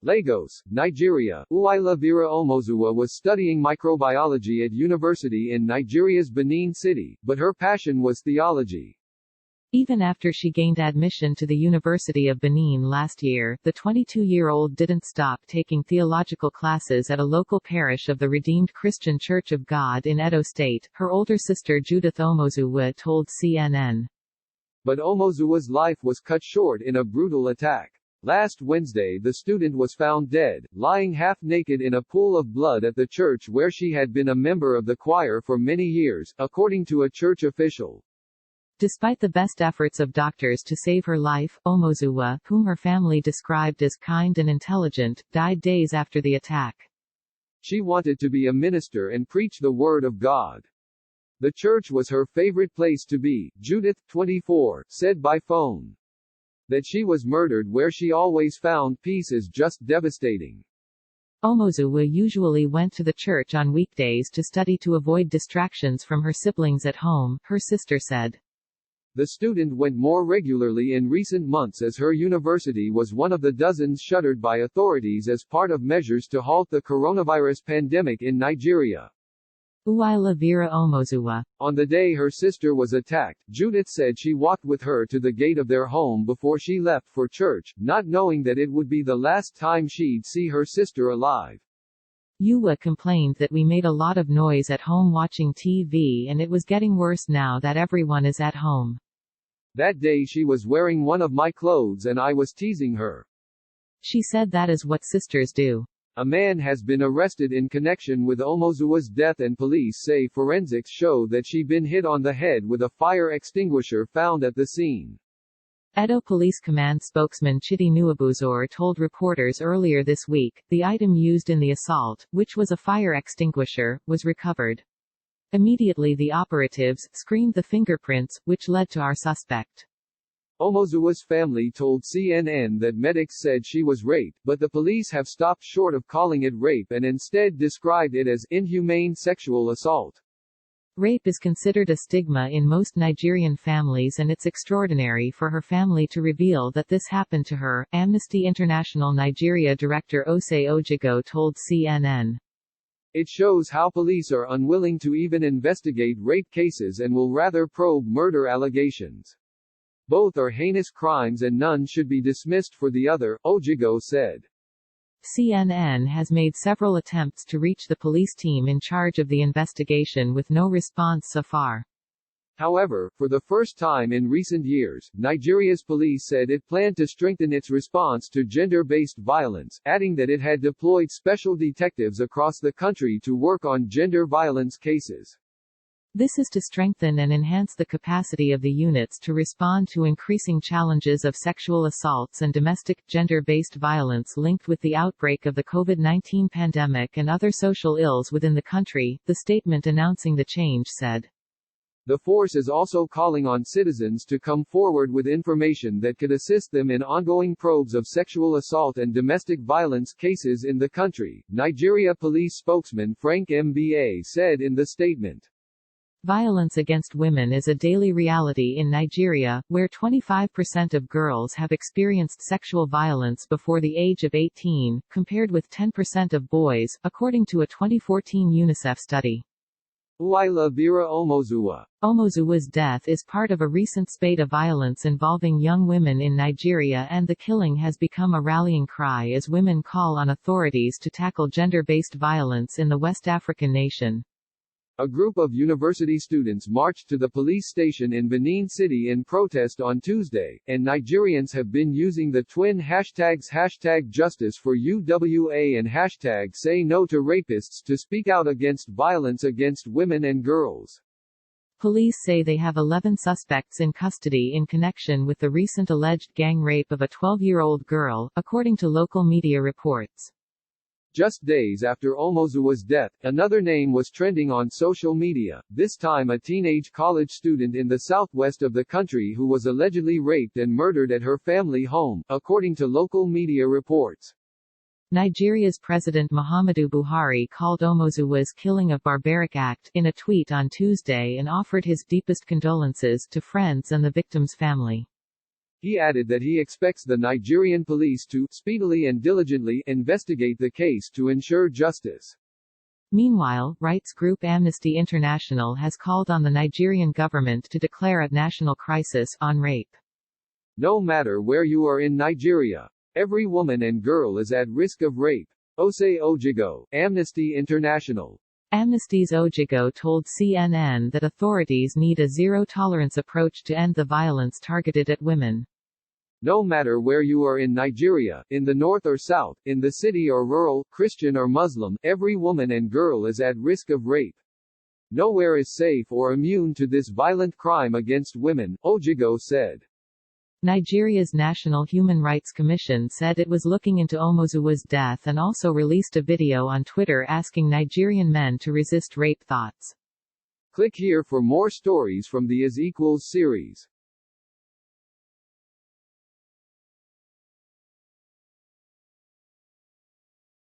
Lagos, Nigeria. Uwaila Vera Omozuwa was studying microbiology at university in Nigeria's Benin city, but her passion was theology. Even after she gained admission to the University of Benin last year, the 22-year-old didn't stop taking theological classes at a local parish of the Redeemed Christian Church of God in Edo State, her older sister Judith Omozuwa told CNN. But Omozuwa's life was cut short in a brutal attack. Last Wednesday the student was found dead, lying half-naked in a pool of blood at the church where she had been a member of the choir for many years, according to a church official. Despite the best efforts of doctors to save her life, Omozuwa, whom her family described as kind and intelligent, died days after the attack. She wanted to be a minister and preach the word of God. The church was her favorite place to be, Judith, 24, said by phone. That she was murdered where she always found peace is just devastating. Omozuwa usually went to the church on weekdays to study to avoid distractions from her siblings at home, her sister said. The student went more regularly in recent months as her university was one of the dozens shuttered by authorities as part of measures to halt the coronavirus pandemic in Nigeria. Uwaila Vera Omozuwa. On the day her sister was attacked, Judith said she walked with her to the gate of their home before she left for church, not knowing that it would be the last time she'd see her sister alive. Uwa complained that we made a lot of noise at home watching TV and it was getting worse now that everyone is at home. That day she was wearing one of my clothes and I was teasing her. She said that is what sisters do. A man has been arrested in connection with Omozuwa's death and police say forensics show that she'd been hit on the head with a fire extinguisher found at the scene. Edo Police Command spokesman Chidi Nuabuzor told reporters earlier this week, the item used in the assault, which was a fire extinguisher, was recovered. Immediately the operatives screened the fingerprints, which led to our suspect. Omozuwa's family told CNN that medics said she was raped, but the police have stopped short of calling it rape and instead described it as inhumane sexual assault. Rape is considered a stigma in most Nigerian families and it's extraordinary for her family to reveal that this happened to her, Amnesty International Nigeria Director Ose Ojigo told CNN. It shows how police are unwilling to even investigate rape cases and will rather probe murder allegations. Both are heinous crimes and none should be dismissed for the other, Ojigo said. CNN has made several attempts to reach the police team in charge of the investigation with no response so far. However, for the first time in recent years, Nigeria's police said it planned to strengthen its response to gender-based violence, adding that it had deployed special detectives across the country to work on gender violence cases. This is to strengthen and enhance the capacity of the units to respond to increasing challenges of sexual assaults and domestic, gender-based violence linked with the outbreak of the COVID-19 pandemic and other social ills within the country, the statement announcing the change said. The force is also calling on citizens to come forward with information that could assist them in ongoing probes of sexual assault and domestic violence cases in the country, Nigeria police spokesman Frank Mba said in the statement. Violence against women is a daily reality in Nigeria, where 25% of girls have experienced sexual violence before the age of 18, compared with 10% of boys, according to a 2014 UNICEF study. Uwaila Vera Omozuwa. Omozuwa's death is part of a recent spate of violence involving young women in Nigeria, and the killing has become a rallying cry as women call on authorities to tackle gender-based violence in the West African nation. A group of university students marched to the police station in Benin City in protest on Tuesday, and Nigerians have been using the twin hashtags #JusticeForUWA and #SayNoToRapists to speak out against violence against women and girls. Police say they have 11 suspects in custody in connection with the recent alleged gang rape of a 12-year-old girl, according to local media reports. Just days after Omozuwa's death, another name was trending on social media, this time a teenage college student in the southwest of the country who was allegedly raped and murdered at her family home, according to local media reports. Nigeria's President Muhammadu Buhari called Omozuwa's killing a barbaric act in a tweet on Tuesday and offered his deepest condolences to friends and the victim's family. He added that he expects the Nigerian police to speedily and diligently investigate the case to ensure justice. Meanwhile, rights group Amnesty International has called on the Nigerian government to declare a national crisis on rape. No matter where you are in Nigeria, every woman and girl is at risk of rape. Ose Ojigo, Amnesty International. Amnesty's Ojigo told CNN that authorities need a zero-tolerance approach to end the violence targeted at women. No matter where you are in Nigeria, in the north or south, in the city or rural, Christian or Muslim, every woman and girl is at risk of rape. Nowhere is safe or immune to this violent crime against women, Ojigo said. Nigeria's National Human Rights Commission said it was looking into Omozuwa's death and also released a video on Twitter asking Nigerian men to resist rape thoughts. Click here for more stories from the Is Equals series.